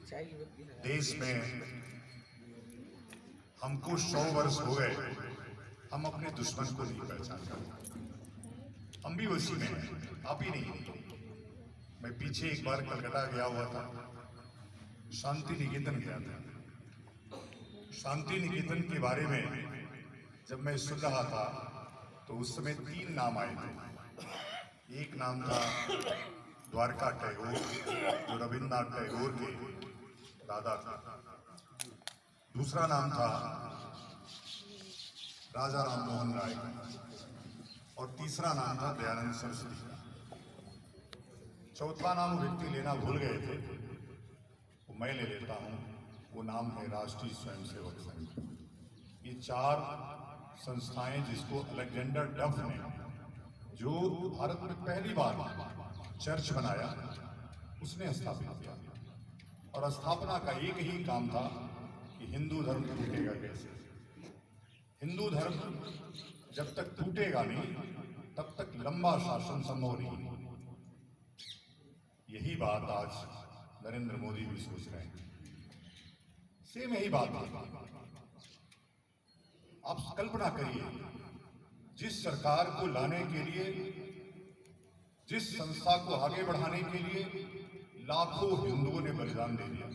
देश में हमको 100 वर्ष हो गए, हम अपने दुश्मन को नहीं पहचान पाते। हम भी उसी में हैं, आप ही नहीं। मैं पीछे एक बार कलकत्ता गया हुआ था, शांति निकेतन गया था। शांति निकेतन के बारे में जब मैं सुन रहा था तो उस समय 3 नाम आए थे। एक नाम था द्वारका टैगोर, जो रविन्द्रनाथ टैगोर के दादा थे। दूसरा नाम था राजा राम मोहन राय और तीसरा नाम था दयानंद सरस्वती का। चौथा नाम व्यक्ति लेना भूल गए थे, वो मैं ले लेता हूँ। वो नाम है राष्ट्रीय स्वयंसेवक संघ। ये 4 संस्थाएं जिसको अलेक्जेंडर डफ ने, जो भारत में पहली बार चर्च बनाया, उसने स्थापित किया। और स्थापना का एक ही काम था कि हिंदू धर्म टूटेगा कैसे। हिंदू धर्म जब तक टूटेगा नहीं तब तक लंबा शासन संभव नहीं। यही बात आज नरेंद्र मोदी भी सोच रहे हैं, सेम यही बात है। आप कल्पना करिए, जिस सरकार को लाने के लिए, जिस संस्था को आगे बढ़ाने के लिए लाखों हिंदुओं ने बलिदान दे दिया,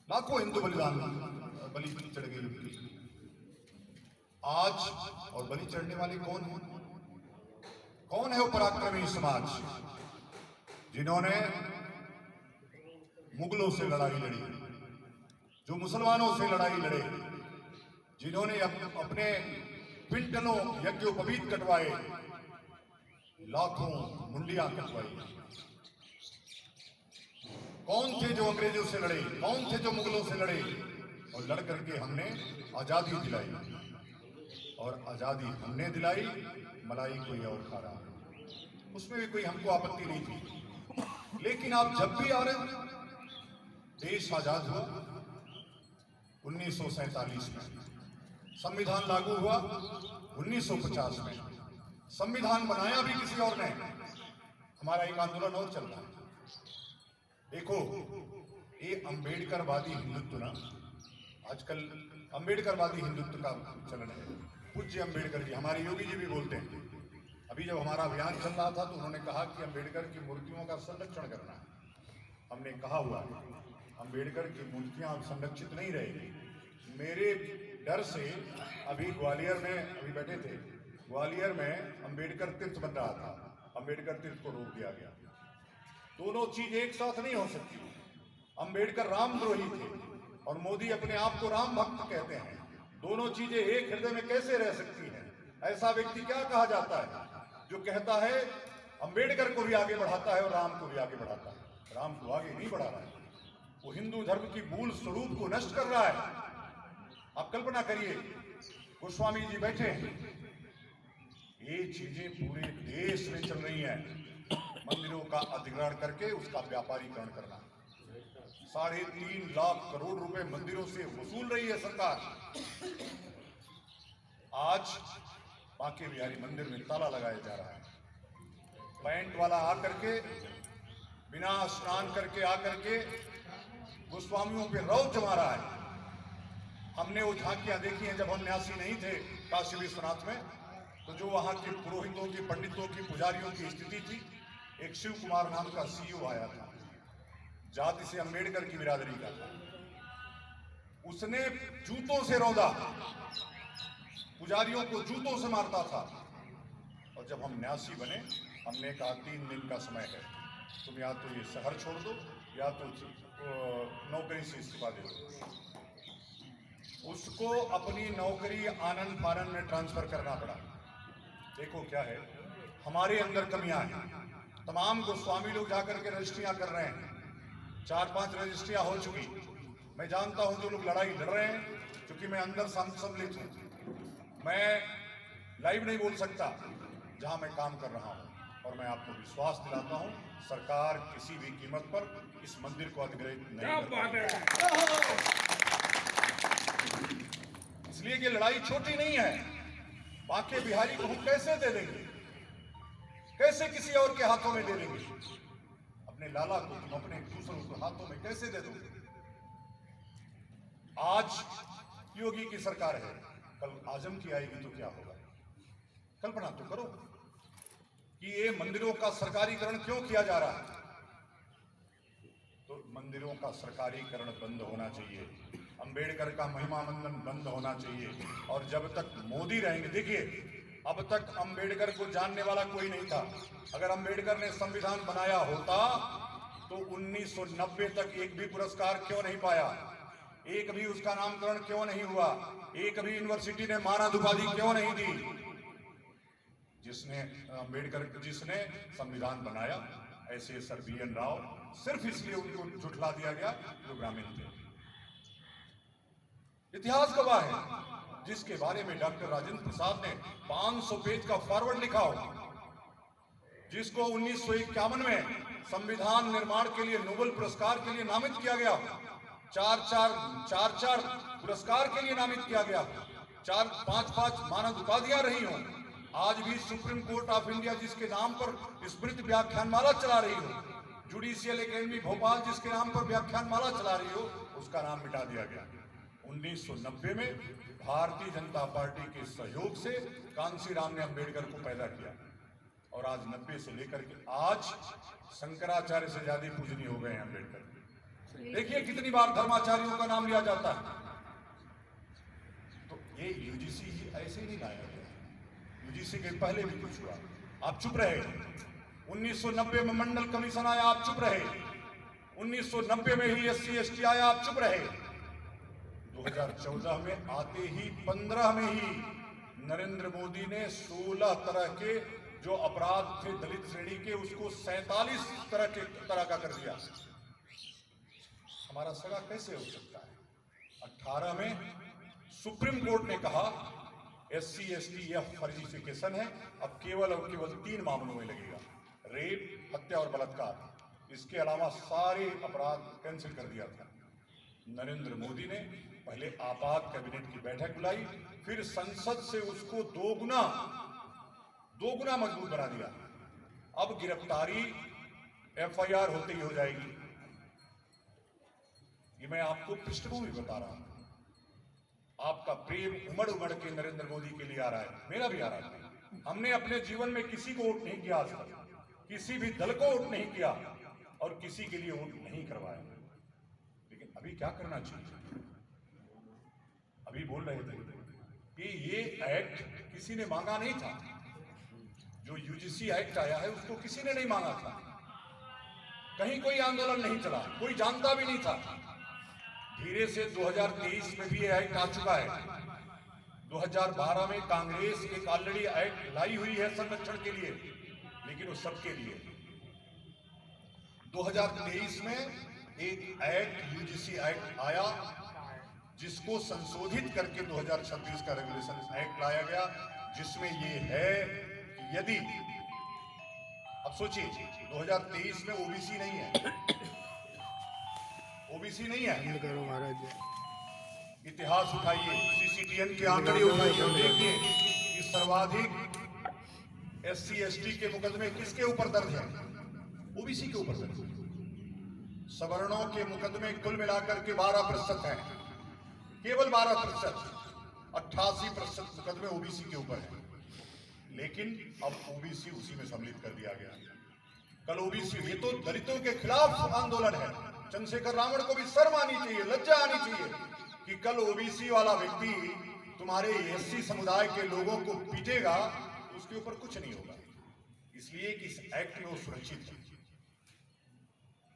लाखों हिंदू बलि चढ़ गई उनकी। आज और बलि चढ़ने वाले कौन है? कौन है वो पराक्रमी समाज जिन्होंने मुगलों से लड़ाई लड़ी, जो मुसलमानों से लड़ाई लड़े, जिन्होंने अपने पिंटलों यज्ञोपवीत कटवाए, लाखों मुंडियां कटवाई। कौन थे जो अंग्रेजों से लड़े? कौन थे जो मुगलों से लड़े? और लड़ करके हमने आजादी दिलाई, और आजादी हमने दिलाई, मलाई कोई और खा रहा है, उसमें भी कोई हमको आपत्ति नहीं थी। लेकिन आप जब भी आ रहे हो, देश आजाद हुआ 1947 में, संविधान लागू हुआ 1950 में, संविधान बनाया भी किसी और ने। हमारा एक आंदोलन और चल रहा है। देखो, ये अंबेडकरवादी हिंदुत्व ना, आजकल अंबेडकरवादी हिंदुत्व का चलन है। पूज्य अंबेडकर जी, हमारे योगी जी भी बोलते हैं। अभी जब हमारा अभियान चल रहा था तो उन्होंने कहा कि अंबेडकर की मूर्तियों का संरक्षण करना है। हमने कहा हुआ है, अंबेडकर की मूर्तियां संरक्षित नहीं रहेगी। मेरे डर से अभी ग्वालियर में, अभी बैठे थे, ग्वालियर में अंबेडकर तीर्थ बन रहा था, अंबेडकर तीर्थ को रोक दिया गया। दोनों चीज एक साथ नहीं हो सकती। अंबेडकर रामद्रोही थे और मोदी अपने आप को राम भक्त कहते हैं। दोनों चीजें एक हृदय में कैसे रह सकती हैं? ऐसा व्यक्ति क्या कहा जाता है जो कहता है अंबेडकर को भी आगे बढ़ाता है और राम को भी आगे बढ़ाता है? राम को आगे नहीं बढ़ा रहा है, वो हिंदू धर्म की मूल स्वरूप को नष्ट कर रहा है। आप कल्पना करिए, गोस्वामी जी बैठे हैं, ये चीजें पूरे देश में चल रही हैं। मंदिरों का अधिग्रहण करके उसका व्यापारीकरण करना, 3.5 लाख करोड़ रुपए मंदिरों से वसूल रही है सरकार। आज बांके बिहारी मंदिर में ताला लगाया जा रहा है। पैंट वाला आकर के, बिना स्नान करके आकर के गोस्वामियों पे रौब जमा रहा है। हमने वो झांकियां देखी हैं जब हम न्यासी नहीं थे काशी विश्वनाथ में, तो जो वहां के पुरोहितों की, पंडितों की, पुजारियों की स्थिति थी। एक शिव कुमार नाम का सीईओ आया था, जाति से अंबेडकर की बिरादरी का था। उसने जूतों से रौंदा, पुजारियों को जूतों से मारता था। और जब हम न्यासी बने, हमने कहा 3 दिन का समय है, तुम या तो ये शहर छोड़ दो या तो नौकरी से इस्तीफा दे दो। उसको अपनी नौकरी आनंद फानंद में ट्रांसफर करना पड़ा। देखो क्या है, हमारे अंदर कमियां हैं। तमाम गोस्वामी लोग जाकर के रजिस्ट्रियां कर रहे हैं, 4-5 रजिस्ट्रियां हो चुकी। मैं जानता हूं जो लोग लड़ाई लड़ रहे हैं, क्योंकि मैं अंदर सम्मिलित हूं। मैं लाइव नहीं बोल सकता जहां मैं काम कर रहा हूं, और मैं आपको विश्वास दिलाता हूं, सरकार किसी भी कीमत पर इस मंदिर को अधिग्रहित नहीं करेगी। इसलिए कि लड़ाई छोटी नहीं है। बांके बिहारी को हम कैसे दे देंगे? कैसे किसी और के हाथों में दे देंगे? अपने अपने लाला को तुम अपने दूसरों को हाथों में कैसे दे दो? आज योगी की सरकार है, कल आजम की आएगी तो क्या होगा? कल्पना तो करो कि ये मंदिरों का सरकारीकरण क्यों किया जा रहा है। तो मंदिरों का सरकारीकरण बंद होना चाहिए, अंबेडकर का महिमा मंडन बंद होना चाहिए। और जब तक मोदी रहेंगे, देखिए अब तक अंबेडकर को जानने वाला कोई नहीं था। अगर अंबेडकर ने संविधान बनाया होता तो 1990 तक एक भी पुरस्कार क्यों नहीं पाया, एक भी उसका नामकरण क्यों नहीं हुआ, एक भी यूनिवर्सिटी ने मानद उपाधि क्यों नहीं दी? जिसने अंबेडकर जिसने संविधान बनाया ऐसे सर बी.एन. राव, सिर्फ इसलिए उनको झुठला दिया गया जो ग्रामीण थे। इतिहास गवाह है, जिसके बारे में डॉक्टर राजेंद्र प्रसाद ने 500 पेज का फॉरवर्ड लिखा हो, जिसको 1951 में संविधान निर्माण के लिए नोबेल पुरस्कार के लिए नामित किया गया, चार पुरस्कार के लिए नामित किया गया, 5 मानद उपाधियां रही हो। आज भी सुप्रीम कोर्ट ऑफ इंडिया जिसके नाम पर स्मृति व्याख्यानमाला चला रही हो, जुडिशियल एकेडमी भोपाल जिसके नाम पर व्याख्यानमाला चला रही हो, उसका नाम मिटा दिया गया। 1990 में भारतीय जनता पार्टी के सहयोग से कांशीराम ने अंबेडकर को पैदा किया और आज 90 से लेकर के आज शंकराचार्य से ज्यादा पूजनीय हो गए हैं अंबेडकर। देखिए कितनी बार धर्माचार्यों का नाम लिया जाता है। तो ये यूजीसी ऐसे ही नहीं लाया गया, यूजीसी के पहले भी कुछ हुआ, आप चुप रहे। 1990 में मंडल कमीशन आया, आप चुप रहे। 1990 में ही SC/ST आया, आप चुप रहे। 2014 में आते ही 15 में ही नरेंद्र मोदी ने 16 तरह के जो अपराध थे दलित श्रेणी के, उसको 47 तरह का कर दिया। हमारा सगा कैसे हो सकता है? 18 में सुप्रीम कोर्ट ने कहा SC/ST यह फर्जीफिकेशन है, अब केवल और केवल 3 मामलों में लगेगा, रेप, हत्या और बलात्कार। इसके अलावा सारे अपराध कैंसिल कर दिया था। नरेंद्र मोदी ने पहले आपात कैबिनेट की बैठक बुलाई, फिर संसद से उसको दोगुना मजबूत बना दिया। अब गिरफ्तारी FIR होते ही हो जाएगी। ये मैं आपको पृष्ठभूमि बता रहा हूं। आपका प्रेम उमड़ उमड़ के नरेंद्र मोदी के लिए आ रहा है, मेरा भी आ रहा है। हमने अपने जीवन में किसी को वोट नहीं किया आज तक, किसी भी दल को वोट नहीं किया और किसी के लिए वोट नहीं करवाया। लेकिन अभी क्या करना चाहिए? अभी बोल रहे थे कि ये एक्ट किसी ने मांगा नहीं था, जो यूजीसी एक्ट आया है उसको किसी ने नहीं मांगा था, कहीं कोई आंदोलन नहीं चला, कोई जानता भी नहीं था। धीरे से 2023 में भी ये एक्ट आ चुका है। 2012 में कांग्रेस एक ऑलरेडी एक्ट लाई हुई है संरक्षण के लिए, लेकिन वो सबके लिए। 2023 में एक एक्ट यूजीसी एक्ट आया जिसको संशोधित करके 2026 का रेगुलेशन एक्ट लाया गया, जिसमें ये है कि यदि, अब सोचिए 2023 में ओबीसी नहीं है, ओबीसी नहीं है, करो महाराज। इतिहास उठाइए, CCTN के आंकड़े उठाइए और देखिए कि सर्वाधिक SC/ST के मुकदमे किसके ऊपर दर्ज है? ओबीसी के ऊपर दर्ज है। सवर्णों के मुकदमे कुल मिलाकर के 12% हैं, केवल 12%, 88% मुकदमे ओबीसी के ऊपर हैं। लेकिन अब ओबीसी उसी में सम्मिलित कर दिया गया। कल ओबीसी, ये तो दलितों के खिलाफ आंदोलन है। चंद्रशेखर रावण को भी शर्म आनी चाहिए, लज्जा आनी चाहिए कि कल ओबीसी वाला व्यक्ति तुम्हारे SC समुदाय के लोगों को पीटेगा तो उसके ऊपर कुछ नहीं होगा, इसलिए कि इस एक्ट में वो सुरक्षित है।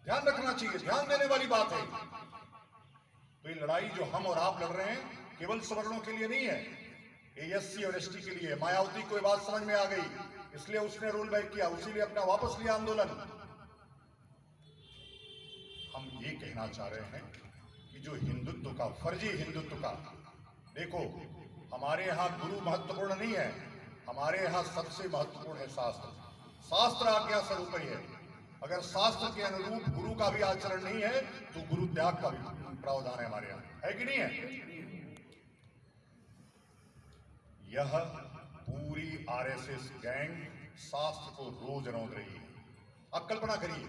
ध्यान रखना चाहिए, ध्यान देने वाली बात है। तो ये लड़ाई जो हम और आप लड़ रहे हैं केवल सवर्णों के लिए नहीं है, ये SC और ST के लिए। मायावती को ये बात समझ में आ गई, इसलिए उसने रोल बैक किया, उसीलिए अपना वापस लिया आंदोलन। हम ये कहना चाह रहे हैं कि जो हिंदुत्व का, फर्जी हिंदुत्व का, देखो हमारे यहाँ गुरु महत्वपूर्ण नहीं है, हमारे यहाँ सबसे महत्वपूर्ण है शास्त्र। शास्त्र आज्ञा स्वरूप ही है। अगर शास्त्र के अनुरूप गुरु का भी आचरण नहीं है तो गुरु त्याग का भी प्रावधान है हमारे यहाँ, है कि नहीं है? यह पूरी RSS गैंग शास्त्र को रोज रौंद रही है। अब कल्पना करिए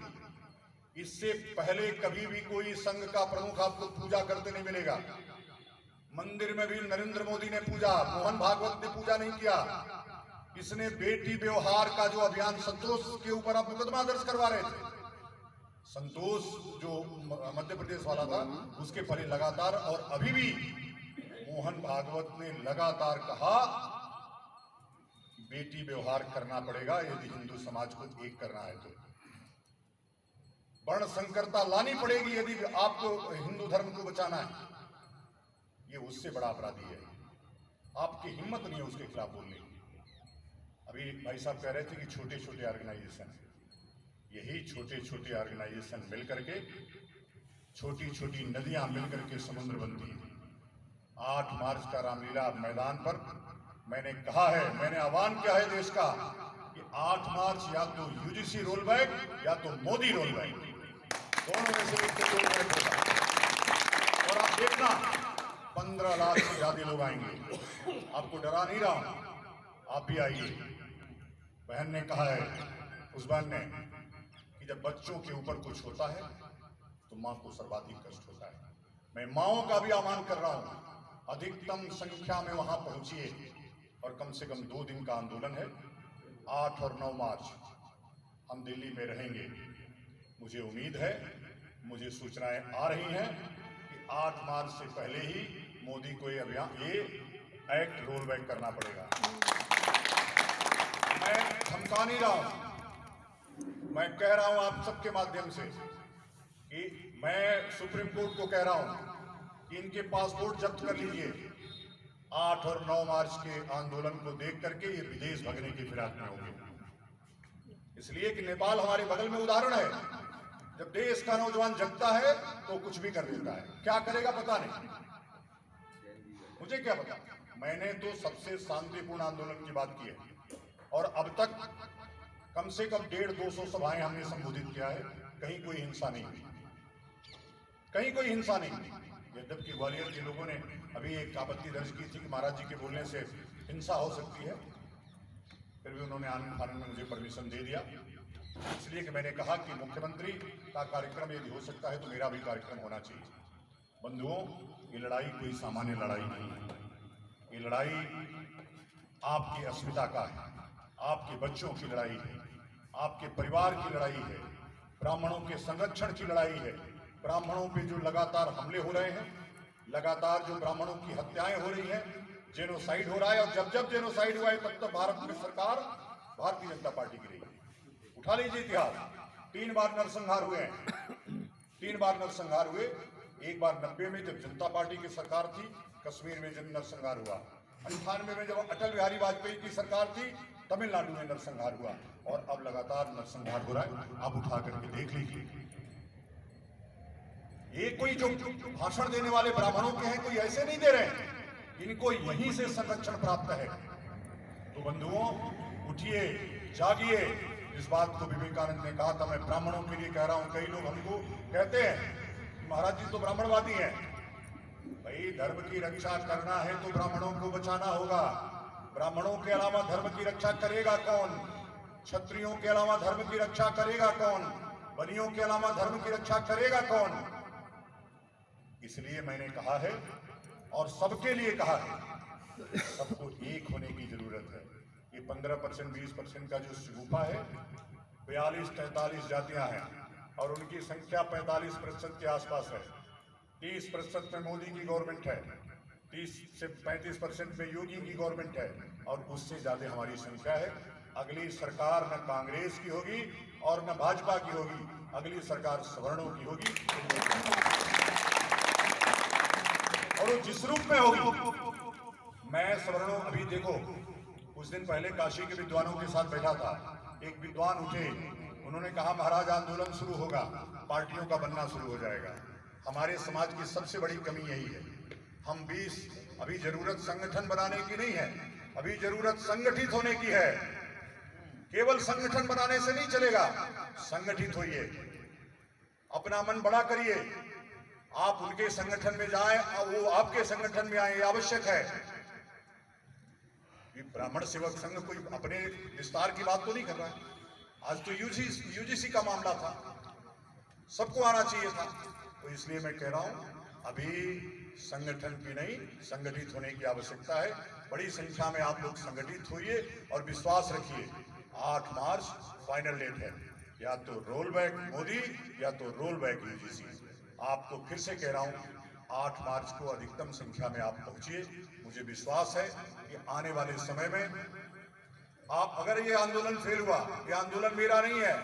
इससे पहले कभी भी कोई संघ का प्रमुख आपको पूजा करते नहीं मिलेगा। मंदिर में भी नरेंद्र मोदी ने पूजा, मोहन भागवत ने पूजा नहीं किया। इसने बेटी व्यवहार का जो अभियान, संतोष के ऊपर आप मुकदमा दर्ज करवा रहे थे, संतोष जो मध्य प्रदेश वाला था, उसके पहले लगातार, और अभी भी मोहन भागवत ने लगातार कहा बेटी व्यवहार करना पड़ेगा यदि हिंदू समाज को एक करना है तो। वर्ण संकरता लानी पड़ेगी यदि आपको हिंदू धर्म को बचाना है। ये उससे बड़ा अपराधी है। आपकी हिम्मत नहीं है उसके खिलाफ बोलने की। अभी भाई साहब कह रहे थे कि छोटे छोटे ऑर्गेनाइजेशन, यही छोटे छोटे ऑर्गेनाइजेशन मिलकर के, छोटी छोटी नदियां मिलकर के समुद्र बनती है। 8 मार्च का रामलीला मैदान पर मैंने कहा है, मैंने आह्वान किया है देश का कि 8 मार्च या तो यूजीसी रोल बैक या तो मोदी रोल बैक, दोनों में से एक रोल बैक होगा। और आप देखना 15 लाख से ज्यादा लोग आएंगे। आपको डरा नहीं रहा हूं, आप भी आइए। बहन ने कहा है, उस बहन ने, कि जब बच्चों के ऊपर कुछ होता है तो मां को सर्वाधिक कष्ट होता है। मैं माओं का भी आह्वान कर रहा हूं, अधिकतम संख्या में वहां पहुंचिए और कम से कम 2 दिन का आंदोलन है। 8 और 9 मार्च हम दिल्ली में रहेंगे। मुझे उम्मीद है, मुझे सूचनाएं आ रही हैं कि 8 मार्च से पहले ही मोदी को ये अभियान, ये एक्ट रोल बैक करना पड़ेगा। मैं धमका नहीं रहा हूं, मैं कह रहा हूं आप सबके माध्यम से कि मैं सुप्रीम कोर्ट को कह रहा हूं कि इनके पासपोर्ट जब्त कर लीजिए। 8 और 9 मार्च के आंदोलन को देख करके ये विदेश भगने की फिराक में होंगे। इसलिए कि नेपाल हमारे बगल में उदाहरण है। जब देश का नौजवान जगता है तो कुछ भी कर देता है। क्या करेगा पता नहीं, मुझे क्या पता। मैंने तो सबसे शांतिपूर्ण आंदोलन की बात की है और अब तक कम से कम 150-200 सभाएं हमने संबोधित किया है। कहीं कोई हिंसा नहीं हुई, कहीं कोई हिंसा नहीं हुई। यद्यपि ग्वालियर के लोगों ने अभी एक आपत्ति दर्ज की थी कि महाराज जी के बोलने से हिंसा हो सकती है, फिर भी उन्होंने आनंद फानंद में मुझे परमिशन दे दिया। इसलिए कि मैंने कहा कि मुख्यमंत्री का कार्यक्रम यदि हो सकता है तो मेरा भी कार्यक्रम होना चाहिए। बंधुओं, ये लड़ाई कोई सामान्य लड़ाई नहीं है। ये लड़ाई आपकी अस्मिता का है, आपके बच्चों की लड़ाई है, आपके परिवार की लड़ाई है, ब्राह्मणों के संरक्षण की लड़ाई है। ब्राह्मणों पे जो लगातार हमले हो रहे हैं, लगातार जो ब्राह्मणों की हत्याएं हो रही हैं, जेनोसाइड हो रहा है, और जब जब जेनोसाइड हुआ है तब तक भारत में सरकार भारतीय जनता पार्टी की रही है। उठा लीजिए इतिहास, 3 बार नरसंहार हुए हैं, 3 बार नरसंहार हुए। एक बार 90 में जब जनता पार्टी की सरकार थी, कश्मीर में जब नरसंहार हुआ। 98 में जब अटल बिहारी वाजपेयी की सरकार थी, तमिलनाडु में नरसंहार हुआ। और अब लगातार नरसंहार हो रहा है। आप उठा करके देख लीजिए। ये कोई जो भाषण देने वाले ब्राह्मणों के हैं, कोई ऐसे नहीं दे रहे हैं, इनको यहीं से संरक्षण प्राप्त है। तो बंधुओं, उठिए, जागिए। इस बात को विवेकानंद ने कहा था, मैं ब्राह्मणों के लिए कह रहा हूं। कई लोग हमको कहते हैं महाराज जी तो ब्राह्मणवादी हैं। भाई, धर्म की रक्षा करना है तो ब्राह्मणों को बचाना होगा। ब्राह्मणों के अलावा धर्म की रक्षा करेगा कौन? क्षत्रियों के अलावा धर्म की रक्षा करेगा कौन? बनियों के अलावा धर्म की रक्षा करेगा कौन? इसलिए मैंने कहा है और सबके लिए कहा है, सबको एक होने की जरूरत है। ये 15%, 20% का जो शगुफा है, 42-43 जातियां हैं और उनकी संख्या 45% के आसपास है। 30% में मोदी की गवर्नमेंट है, 30 से 35% में योगी की गवर्नमेंट है, और उससे ज्यादा हमारी संख्या है। अगली सरकार न कांग्रेस की होगी और न भाजपा की होगी, अगली सरकार सवर्णों की होगी, और वो जिस रूप में होगी। मैं सवर्णों, अभी देखो, कुछ दिन पहले काशी के विद्वानों के साथ बैठा था। एक विद्वान उठे, उन्होंने कहा महाराज आंदोलन शुरू होगा, पार्टियों का बनना शुरू हो जाएगा। हमारे समाज की सबसे बड़ी कमी यही है। हम 20, अभी जरूरत संगठन बनाने की नहीं है, अभी जरूरत संगठित होने की है। केवल संगठन बनाने से नहीं चलेगा, संगठित होइए, अपना मन बड़ा करिए। आप उनके संगठन में जाएं और वो आपके संगठन में आए, ये आवश्यक है। ब्राह्मण सेवक संघ कोई अपने विस्तार की बात तो नहीं कर रहा है। आज तो यूजीसी का मामला था, सबको आना चाहिए था। तो इसलिए मैं कह रहा हूं अभी संगठन की नहीं, संगठित होने की आवश्यकता है। बड़ी संख्या में आप लोग संगठित होइए और विश्वास रखिए 8 मार्च फाइनल डेट है, या तो रोल बैक मोदी या तो रोल बैक यूजीसी। आपको फिर से कह रहा हूं 8 मार्च को अधिकतम संख्या में आप पहुंचिए। मुझे विश्वास है कि आने वाले समय में आप, अगर ये आंदोलन फेल हुआ, ये आंदोलन मेरा नहीं है,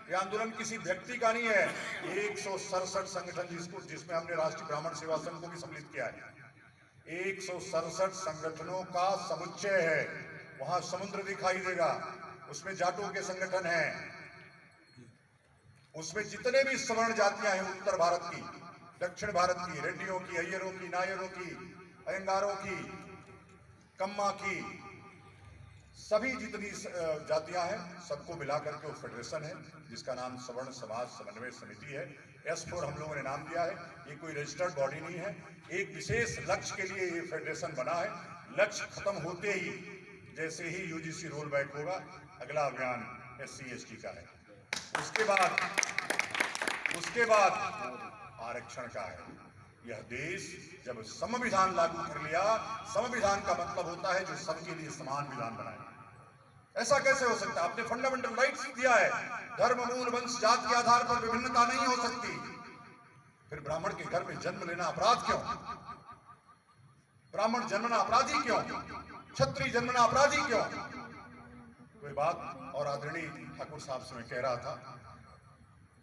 ये आंदोलन किसी व्यक्ति का नहीं है, 167 संगठन जिसमें हमने राष्ट्रीय ब्राह्मण सेवा संघ को भी सम्मिलित किया है, 167 संगठनों का समुच्चय है। वहां समुद्र दिखाई देगा, उसमें जाटों के संगठन हैं, उसमें जितने भी सवर्ण जातियां हैं उत्तर भारत की, दक्षिण भारत की, रेड्डियों की, अय्यरों की, नायरों की, अयंगारों की, कम्मा की, सभी जितनी जातियां हैं सबको मिलाकर के वो फेडरेशन है जिसका नाम सवर्ण समाज समन्वय समिति है। S4 हम लोगों ने नाम दिया है। ये कोई रजिस्टर्ड बॉडी नहीं है, एक विशेष लक्ष्य के लिए ये फेडरेशन बना है। लक्ष्य खत्म होते ही, जैसे ही यूजीसी रोल बैक होगा, अगला अभियान SC/ST का है, उसके बाद आरक्षण का है। यह देश जब संविधान लागू कर लिया, संविधान का मतलब होता है जो सबके लिए समान विधान बनाए। ऐसा कैसे हो सकता है? आपने फंडामेंटल राइट्स दिया है, धर्म, मूल, वंश, जाति के आधार पर विभिन्नता नहीं हो सकती। फिर ब्राह्मण के घर में जन्म लेना अपराध क्यों? ब्राह्मण जन्मना अपराधी क्यों? क्षत्रिय जन्मना अपराधी क्यों? कोई बात। और आदरणीय ठाकुर साहब से मैं कह रहा था,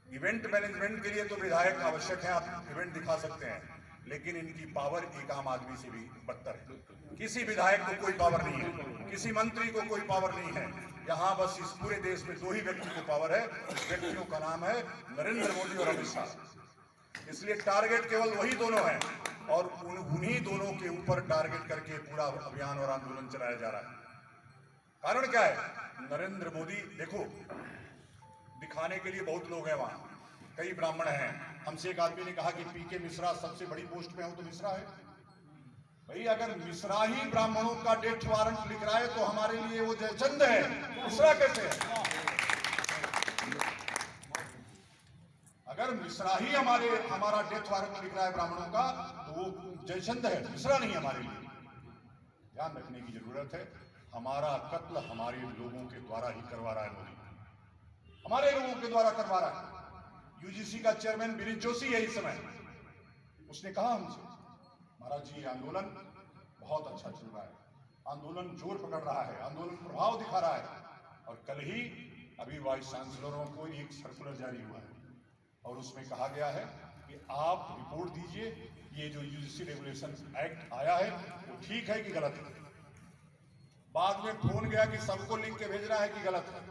इवेंट मैनेजमेंट के लिए तो विधायक आवश्यक है, आप इवेंट दिखा सकते हैं, लेकिन इनकी पावर एक आम आदमी से भी बदतर है। किसी विधायक को कोई पावर नहीं है, किसी मंत्री को कोई पावर नहीं है। यहाँ बस इस पूरे देश में 2 ही व्यक्ति को पावर है, उस व्यक्तियों का नाम है नरेंद्र मोदी और अमित शाह। इसलिए टारगेट केवल वही दोनों हैं और उन्हीं दोनों के ऊपर टारगेट करके पूरा अभियान और आंदोलन चलाया जा रहा है। कारण क्या है? नरेंद्र मोदी, देखो दिखाने के लिए बहुत लोग हैं वहां, कई ब्राह्मण हैं। हमसे एक आदमी ने कहा कि पीके मिश्रा सबसे बड़ी पोस्ट में हो, तो मिश्रा है भाई। अगर मिश्रा ही ब्राह्मणों का डेथ वारंट लिख रहा है तो हमारे लिए वो जयचंद है, मिश्रा कैसे है? अगर मिश्रा ही हमारा डेथ वारंट लिख रहा है ब्राह्मणों का, तो वो जयचंद है, मिश्रा नहीं हमारे लिए। ध्यान रखने की जरूरत है। हमारा कत्ल हमारे लोगों के द्वारा ही करवा रहा है मोदी, हमारे लोगों के द्वारा करवा रहा है। यूजीसी का चेयरमैन विनीत जोशी है इस समय, उसने कहा हमसे, महाराज जी आंदोलन बहुत अच्छा चल रहा है, आंदोलन जोर पकड़ रहा है, आंदोलन प्रभाव दिखा रहा है। और कल ही अभी वाइस चांसलरों को एक सर्कुलर जारी हुआ है और उसमें कहा गया है कि आप रिपोर्ट दीजिए, ये जो यूजीसी रेगुलेशन एक्ट आया है वो ठीक है कि गलत है। बाद में फोन गया कि सबको लिख के भेजना है कि गलत है।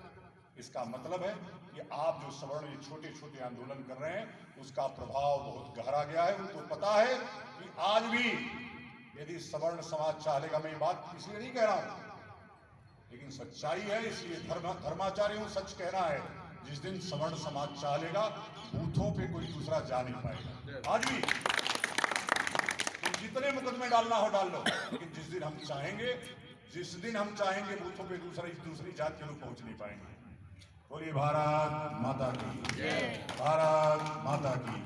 इसका मतलब है कि आप जो सवर्ण छोटे छोटे आंदोलन कर रहे हैं उसका प्रभाव बहुत गहरा गया है। उनको पता है कि आज भी यदि सवर्ण समाज चाहेगा, मैं ये बात इसलिए नहीं कह रहा हूं, लेकिन सच्चाई है, इसलिए धर्माचार्य हूं, सच कहना है। जिस दिन सवर्ण समाज चाहेगा, बूथों पे कोई दूसरा जा नहीं पाएगा। आज भी तुम जितने मुकदमे डालना हो डाल लो, लेकिन जिस दिन हम चाहेंगे बूथों पे दूसरी जात के लोग पहुंच नहीं पाएंगे। बोलिए भारत माता की जय, भारत माता की।